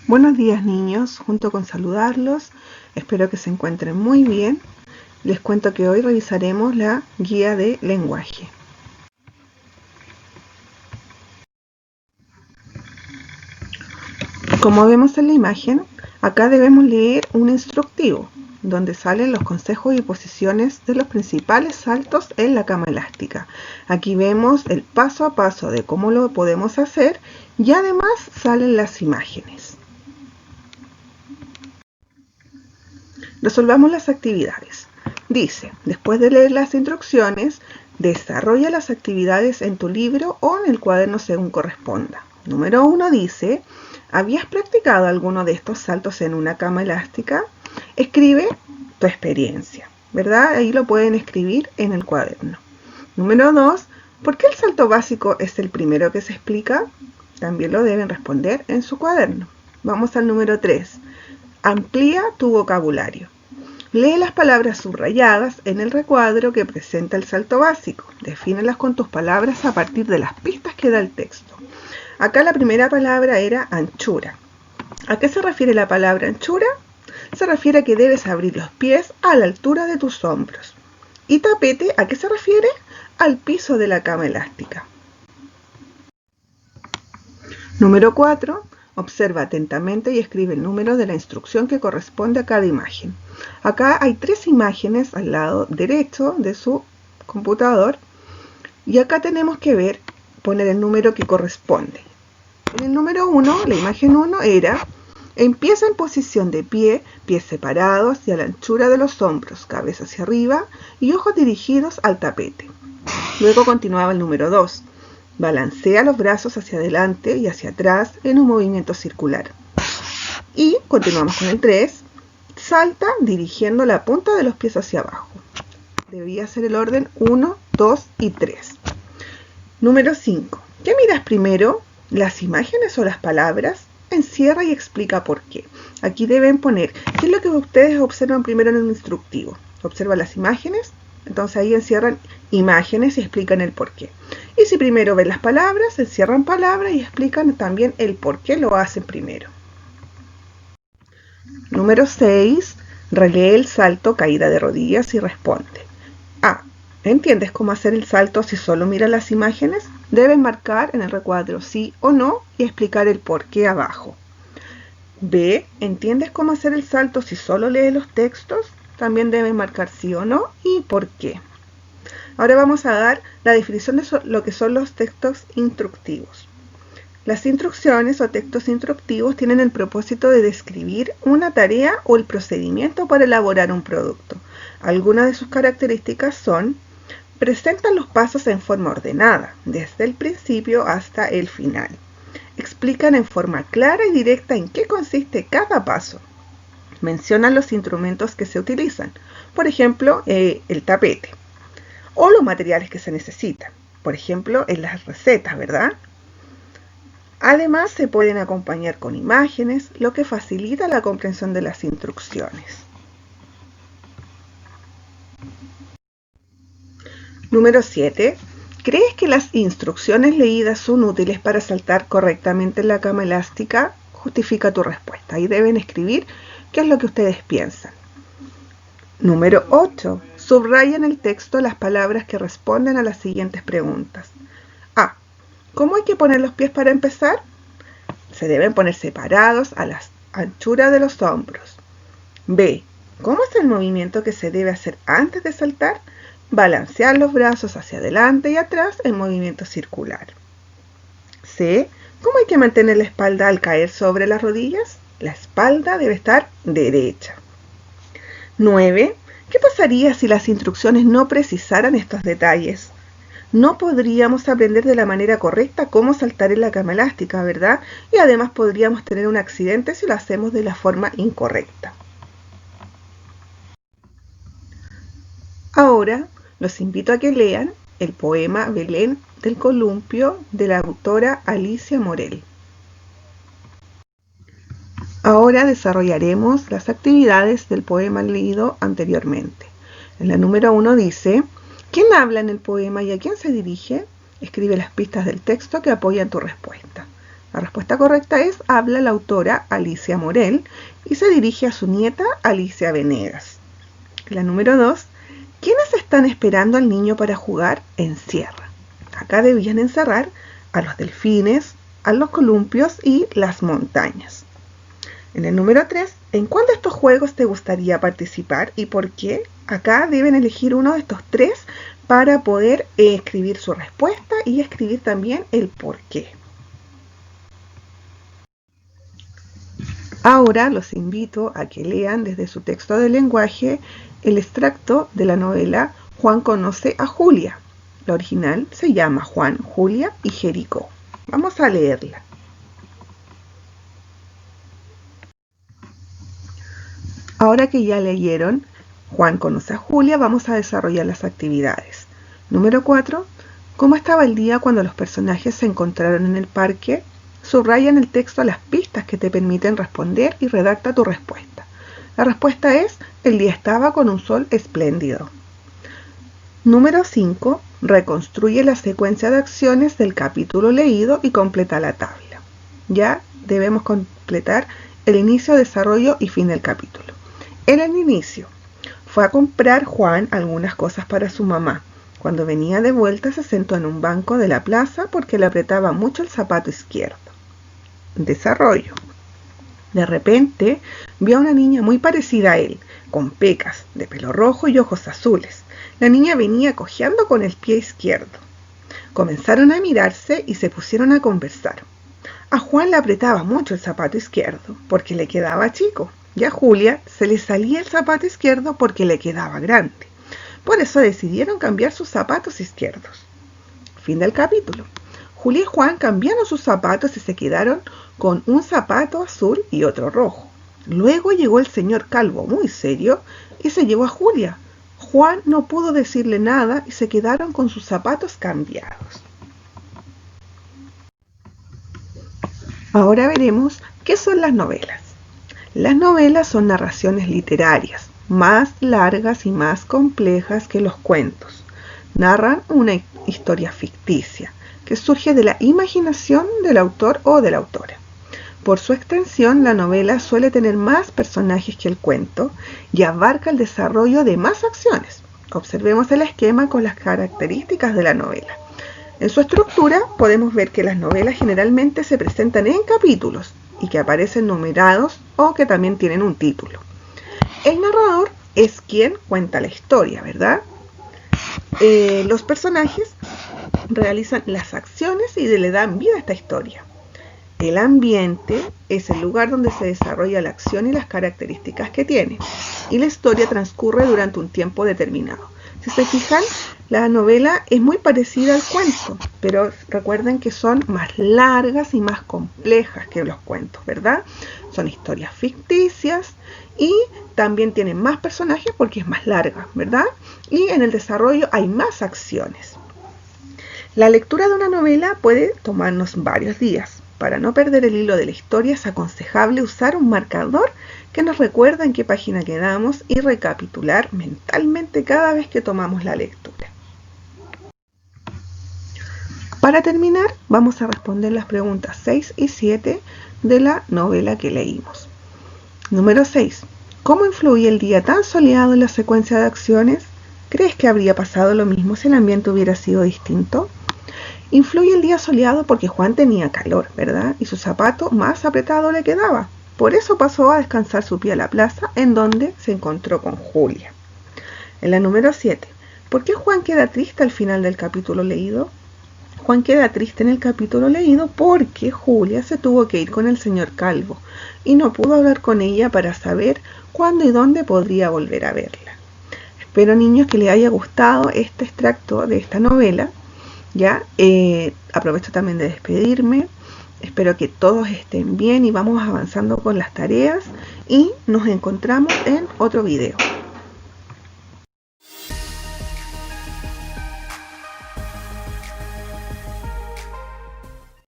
Buenos días niños, junto con saludarlos, espero que se encuentren muy bien. Les cuento que hoy revisaremos la guía de lenguaje. Como vemos en la imagen, acá debemos leer un instructivo, donde salen los consejos y posiciones de los principales saltos en la cama elástica. Aquí vemos el paso a paso de cómo lo podemos hacer y además salen las imágenes. Resolvamos las actividades. Dice, después de leer las instrucciones, desarrolla las actividades en tu libro o en el cuaderno según corresponda. Número 1 dice, ¿habías practicado alguno de estos saltos en una cama elástica? Escribe tu experiencia, ¿verdad? Ahí lo pueden escribir en el cuaderno. Número 2, ¿por qué el salto básico es el primero que se explica? También lo deben responder en su cuaderno. Vamos al número 3. Amplía tu vocabulario. Lee las palabras subrayadas en el recuadro que presenta el salto básico. Defínelas con tus palabras a partir de las pistas que da el texto. Acá la primera palabra era anchura. ¿A qué se refiere la palabra anchura? Se refiere a que debes abrir los pies a la altura de tus hombros. ¿Y tapete a qué se refiere? Al piso de la cama elástica. Número 4. Observa atentamente y escribe el número de la instrucción que corresponde a cada imagen. Acá hay 3 imágenes al lado derecho de su computador y acá tenemos que poner el número que corresponde. En el número 1, la imagen 1 era, empieza en posición de pie, pies separados y a la anchura de los hombros, cabeza hacia arriba y ojos dirigidos al tapete. Luego continuaba el número 2. Balancea los brazos hacia adelante y hacia atrás en un movimiento circular. Y continuamos con el 3. Salta dirigiendo la punta de los pies hacia abajo. Debía ser el orden 1, 2 y 3. Número 5. ¿Qué miras primero? ¿Las imágenes o las palabras? Encierra y explica por qué. Aquí deben poner qué es lo que ustedes observan primero en el instructivo. Observa las imágenes, entonces ahí encierran imágenes y explican el por qué. Y si primero ven las palabras, encierran palabras y explican también el por qué lo hacen primero. Número 6. Relee el salto caída de rodillas y responde. A. ¿Entiendes cómo hacer el salto si solo miras las imágenes? Deben marcar en el recuadro sí o no y explicar el por qué abajo. B. ¿Entiendes cómo hacer el salto si solo lees los textos? También deben marcar sí o no y por qué. Ahora vamos a dar la definición de lo que son los textos instructivos. Las instrucciones o textos instructivos tienen el propósito de describir una tarea o el procedimiento para elaborar un producto. Algunas de sus características son: presentan los pasos en forma ordenada, desde el principio hasta el final. Explican en forma clara y directa en qué consiste cada paso. Mencionan los instrumentos que se utilizan, por ejemplo, el tapete, o los materiales que se necesitan, por ejemplo, en las recetas, ¿verdad? Además, se pueden acompañar con imágenes, lo que facilita la comprensión de las instrucciones. Número 7. ¿Crees que las instrucciones leídas son útiles para saltar correctamente en la cama elástica? Justifica tu respuesta. Ahí deben escribir qué es lo que ustedes piensan. Número 8. Subraya en el texto las palabras que responden a las siguientes preguntas. A. ¿Cómo hay que poner los pies para empezar? Se deben poner separados a la anchura de los hombros. B. ¿Cómo es el movimiento que se debe hacer antes de saltar? Balancear los brazos hacia adelante y atrás en movimiento circular. C. ¿Cómo hay que mantener la espalda al caer sobre las rodillas? La espalda debe estar derecha. 9. ¿Qué pasaría si las instrucciones no precisaran estos detalles? No podríamos aprender de la manera correcta cómo saltar en la cama elástica, ¿verdad? Y además podríamos tener un accidente si lo hacemos de la forma incorrecta. Ahora los invito a que lean el poema Belén del Columpio de la autora Alicia Morel. Ahora desarrollaremos las actividades del poema leído anteriormente. En la número 1 dice: ¿quién habla en el poema y a quién se dirige? Escribe las pistas del texto que apoyan tu respuesta. La respuesta correcta es: habla la autora Alicia Morel y se dirige a su nieta Alicia Venegas. La número 2. ¿Quiénes están esperando al niño para jugar? Encierra. Acá debían encerrar a los delfines, a los columpios y las montañas. En el número 3, ¿en cuál de estos juegos te gustaría participar y por qué? Acá deben elegir uno de estos 3 para poder escribir su respuesta y escribir también el por qué. Ahora los invito a que lean desde su texto de lenguaje el extracto de la novela Juan conoce a Julia. La original se llama Juan, Julia y Jericó. Vamos a leerla. Ahora que ya leyeron Juan conoce a Julia, vamos a desarrollar las actividades. Número 4. ¿Cómo estaba el día cuando los personajes se encontraron en el parque? Subraya en el texto las pistas que te permiten responder y redacta tu respuesta. La respuesta es: el día estaba con un sol espléndido. Número 5. Reconstruye la secuencia de acciones del capítulo leído y completa la tabla. Ya debemos completar el inicio, desarrollo y fin del capítulo. En el inicio, fue a comprar Juan algunas cosas para su mamá. Cuando venía de vuelta se sentó en un banco de la plaza porque le apretaba mucho el zapato izquierdo. Desarrollo. De repente vio a una niña muy parecida a él, con pecas, de pelo rojo y ojos azules. La niña venía cojeando con el pie izquierdo. Comenzaron a mirarse y se pusieron a conversar. A Juan le apretaba mucho el zapato izquierdo porque le quedaba chico, y a Julia se le salía el zapato izquierdo porque le quedaba grande. Por eso decidieron cambiar sus zapatos izquierdos. Fin del capítulo. Julia y Juan cambiaron sus zapatos y se quedaron con un zapato azul y otro rojo. Luego llegó el señor Calvo muy serio y se llevó a Julia. Juan no pudo decirle nada y se quedaron con sus zapatos cambiados. Ahora veremos qué son las novelas. Las novelas son narraciones literarias, más largas y más complejas que los cuentos. Narran una historia ficticia que surge de la imaginación del autor o de la autora. Por su extensión, la novela suele tener más personajes que el cuento y abarca el desarrollo de más acciones. Observemos el esquema con las características de la novela. En su estructura podemos ver que las novelas generalmente se presentan en capítulos y que aparecen numerados o que también tienen un título. El narrador es quien cuenta la historia, ¿verdad? Los personajes realizan las acciones y le dan vida a esta historia. El ambiente es el lugar donde se desarrolla la acción y las características que tiene. Y la historia transcurre durante un tiempo determinado. Si se fijan, la novela es muy parecida al cuento, pero recuerden que son más largas y más complejas que los cuentos, ¿verdad? Son historias ficticias y también tienen más personajes porque es más larga, ¿verdad? Y en el desarrollo hay más acciones. La lectura de una novela puede tomarnos varios días. Para no perder el hilo de la historia es aconsejable usar un marcador que nos recuerda en qué página quedamos y recapitular mentalmente cada vez que tomamos la lectura. Para terminar, vamos a responder las preguntas 6 y 7 de la novela que leímos. Número 6. ¿Cómo influía el día tan soleado en la secuencia de acciones? ¿Crees que habría pasado lo mismo si el ambiente hubiera sido distinto? Influye el día soleado porque Juan tenía calor, ¿verdad? Y su zapato más apretado le quedaba. Por eso pasó a descansar su pie a la plaza, en donde se encontró con Julia. En la número 7. ¿Por qué Juan queda triste al final del capítulo leído? Juan queda triste en el capítulo leído porque Julia se tuvo que ir con el señor Calvo y no pudo hablar con ella para saber cuándo y dónde podría volver a verla. Espero, niños, que les haya gustado este extracto de esta novela. Ya, aprovecho también de despedirme. Espero que todos estén bien y vamos avanzando con las tareas y nos encontramos en otro video.